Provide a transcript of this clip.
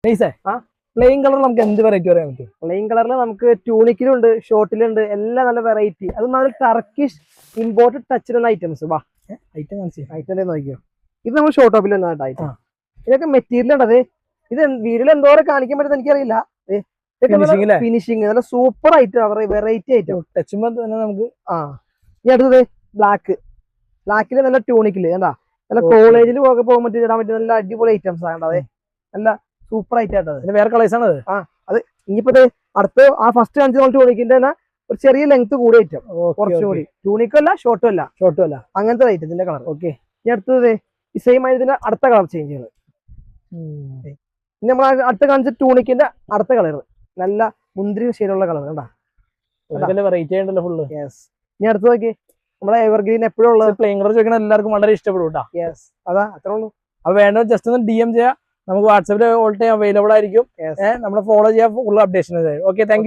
Plain colour നമുക്ക് എന്ത് variety പറയാൻ പറ്റും? പ്ലെയിൻ കളറിൽ നമുക്ക് ട്യൂണിക്കിലുണ്ട്, ഷോർട്ടിലുണ്ട്, എല്ലാം നല്ല വെറൈറ്റി. അത് നമ്മൾ ടർക്കിഷ് ഇമ്പോർട്ടഡ് ടച്ചിലുള്ള ഐറ്റംസ്. വാ ഐറ്റം നോക്കിയോ, ഇത് നമ്മൾ ഷോർട്ട് ടോപ്പിൽ വന്നതായിട്ട് ഐറ്റം. ഇതൊക്കെ മെറ്റീരിയൽ ഉണ്ടത്. ഇത് വീട്ടിൽ എന്തോരം കാണിക്കാൻ പറ്റുന്ന എനിക്കറിയില്ല. ഫിനിഷിങ് നല്ല സൂപ്പർ ഐറ്റം, വെറൈറ്റി ഐറ്റം. ടച്ചുമ്പോൾ തന്നെ നമുക്ക് ഇനി അടുത്തത് ബ്ലാക്കില് നല്ല ട്യൂണിക്കില് എന്താ നല്ല കോളേജിൽ പോകാൻ പറ്റി ഇടാൻ പറ്റിയ നല്ല അടിപൊളി ഐറ്റംസ് ആണ്. അതെ, നല്ല സൂപ്പർ ആയിട്ടാണ്. വേറെ കളേഴ്സ് ആണ് അത് ഇനിയിപ്പോ അടുത്ത് ആ ഫസ്റ്റ് കാണിച്ച ട്യൂണിക്കിന്റെ തന്നെ ഒരു ചെറിയ ലെങ്ത് കൂടി ഐറ്റം, കുറച്ചുകൂടി ട്യൂണിക്കും അല്ല ഷോർട്ടും അല്ല അങ്ങനത്തെ ഐറ്റത്തിന്റെ കളർ. ഓക്കെ, ഇനി അടുത്തത് ഈ സെയിം ആയതിന്റെ അടുത്ത കളർ ചേഞ്ച് ചെയ്യുന്നത്. നമ്മൾ അടുത്ത കാണിച്ച ട്യൂണിക്കിന്റെ അടുത്ത കളർ നല്ല മുന്തിരി ഷെയ്ഡുള്ള കളർ കണ്ടാ. വെറൈറ്റി ആയിട്ടുള്ള ഫുള്ള്. യെസ്, ഇനി അടുത്ത് നോക്കി നമ്മളെ എവർഗ്രീൻ എപ്പോഴും ഉള്ളത് പ്ലെയിൻ കളർ ചോദിക്കണ എല്ലാവർക്കും വളരെ ഇഷ്ടപ്പെടും കേട്ടോ. യെസ്, അതാ അത്രേ ഉള്ളൂ. അപ്പൊ വേണ്ട ജസ്റ്റ് ഒന്ന് DM ചെയ്യാം, നമുക്ക് വാട്സാപ്പിൽ ഓൾ ടൈം അവൈലബിൾ ആയിരിക്കും. നമ്മളെ ഫോളോ ചെയ്യാൻ full updation. Okay, thank you.